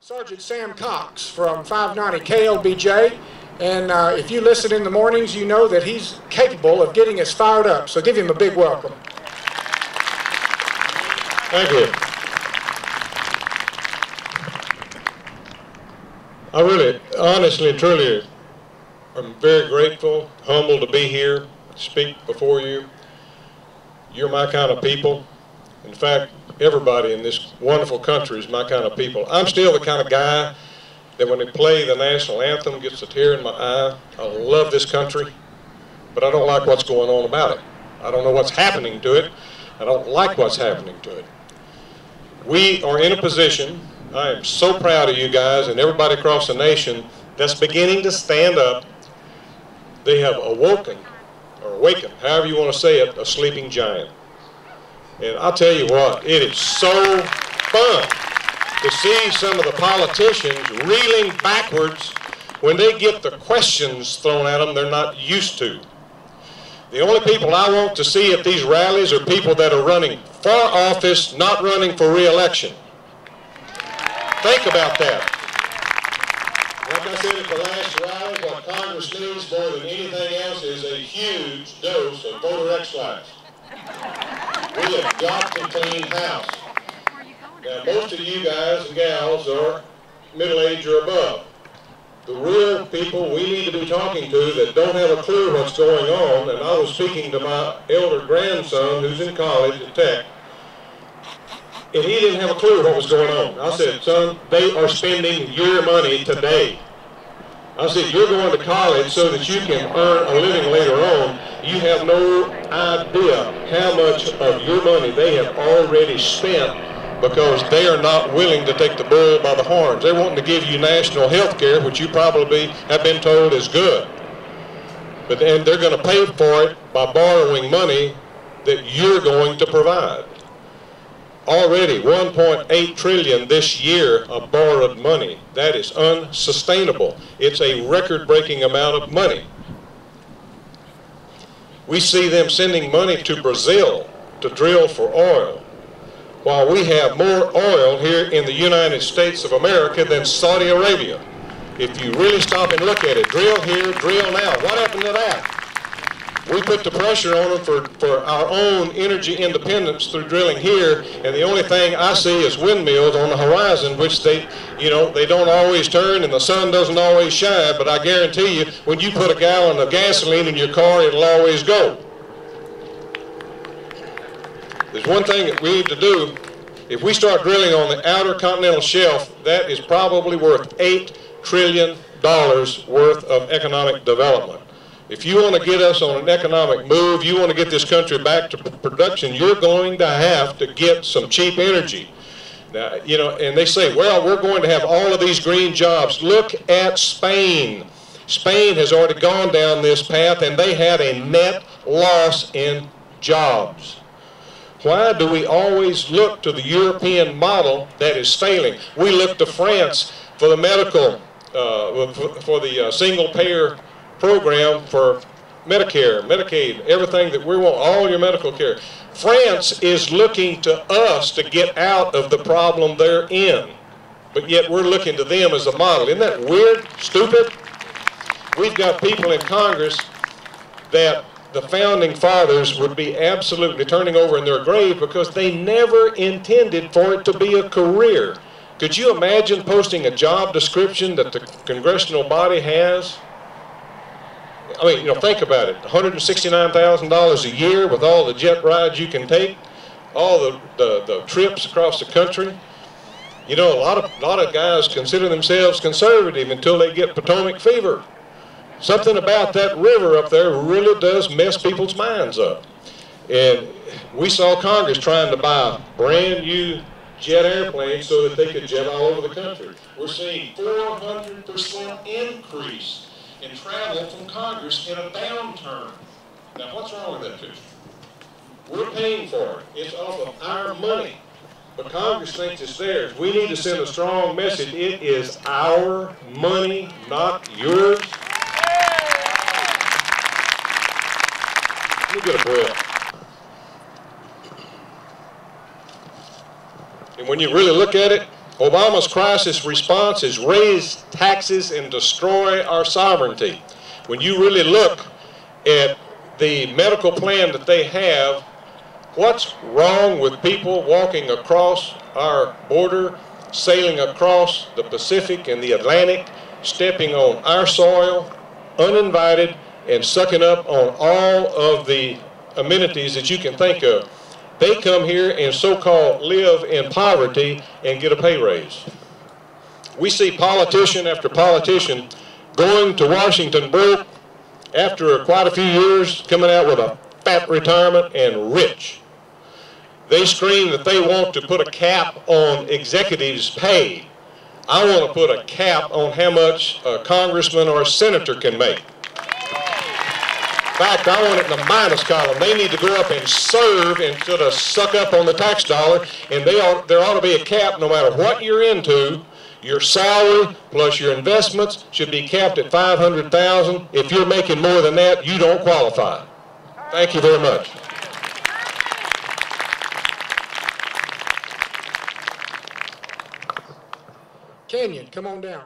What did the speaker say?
Sergeant Sam Cox from 590 KLBJ, and if you listen in the mornings, you know that he's capable of getting us fired up, so give him a big welcome. Thank you. I really, honestly and truly, I'm very grateful, humbled to be here, speak before you. You're my kind of people. In fact, everybody in this wonderful country is my kind of people. I'm still the kind of guy that when they play the national anthem gets a tear in my eye. I love this country, but I don't like what's going on about it. I don't know what's happening to it. I don't like what's happening to it. We are in a position, I am so proud of you guys and everybody across the nation that's beginning to stand up. They have awoken, or awakened, however you want to say it, a sleeping giant. And I'll tell you what, it is so fun to see some of the politicians reeling backwards when they get the questions thrown at them they're not used to. The only people I want to see at these rallies are people that are running for office, not running for re-election. Think about that. Like I said at the last rally, what Congress needs more than anything else is a huge dose of voter exercise. We have got to clean house. Now, most of you guys and gals are middle-aged or above. The real people we need to be talking to that don't have a clue what's going on, and I was speaking to my elder grandson who's in college at Tech, and he didn't have a clue what was going on. I said, son, they are spending your money today. I said, you're going to college so that you can earn a living later on. You have no idea how much of your money they have already spent because they are not willing to take the bull by the horns. They're wanting to give you national health care, which you probably have been told is good. But then they're going to pay for it by borrowing money that you're going to provide. Already 1.8 trillion this year of borrowed money. That is unsustainable. It's a record-breaking amount of money. We see them sending money to Brazil to drill for oil, while we have more oil here in the United States of America than Saudi Arabia. If you really stop and look at it, drill here, drill now. What happened to that? We put the pressure on them for our own energy independence through drilling here, and the only thing I see is windmills on the horizon, which they don't always turn and the sun doesn't always shine, but I guarantee you, when you put a gallon of gasoline in your car, it'll always go. There's one thing that we need to do. If we start drilling on the outer continental shelf, that is probably worth $8 trillion worth of economic development. If you want to get us on an economic move, you want to get this country back to production, you're going to have to get some cheap energy. Now, and they say, well, we're going to have all of these green jobs. Look at Spain. Spain has already gone down this path, and they had a net loss in jobs. Why do we always look to the European model that is failing? We look to France for the medical, for the single-payer program for Medicare, Medicaid, everything that we want, all your medical care. France is looking to us to get out of the problem they're in, but yet we're looking to them as a model. Isn't that weird, stupid? We've got people in Congress that the founding fathers would be absolutely turning over in their grave because they never intended for it to be a career. Could you imagine posting a job description that the congressional body has? I mean, think about it, $169,000 a year with all the jet rides you can take, all the trips across the country. A lot of guys consider themselves conservative until they get Potomac fever. Something about that river up there really does mess people's minds up. And we saw Congress trying to buy brand new jet airplanes so that they could jet all over the country. We're seeing 400% increase in travel from Congress in a downturn. Now, what's wrong with that picture? We're paying for it. It's off of our money. But Congress thinks it's theirs. We need to send a strong message. It is our money, not yours. Let me get a breath. And when you really look at it, Obama's crisis response is raise taxes and destroy our sovereignty. When you really look at the medical plan that they have, what's wrong with people walking across our border, sailing across the Pacific and the Atlantic, stepping on our soil, uninvited, and sucking up on all of the amenities that you can think of? They come here and so-called live in poverty and get a pay raise. We see politician after politician going to Washington broke after quite a few years, coming out with a fat retirement and rich. They scream that they want to put a cap on executives' pay. I want to put a cap on how much a congressman or a senator can make. In fact, I want it in the minus column. They need to go up and serve instead of suck up on the tax dollar, and there ought to be a cap no matter what you're into. Your salary plus your investments should be capped at $500,000. If you're making more than that, you don't qualify. Thank you very much. Kenyon, come on down.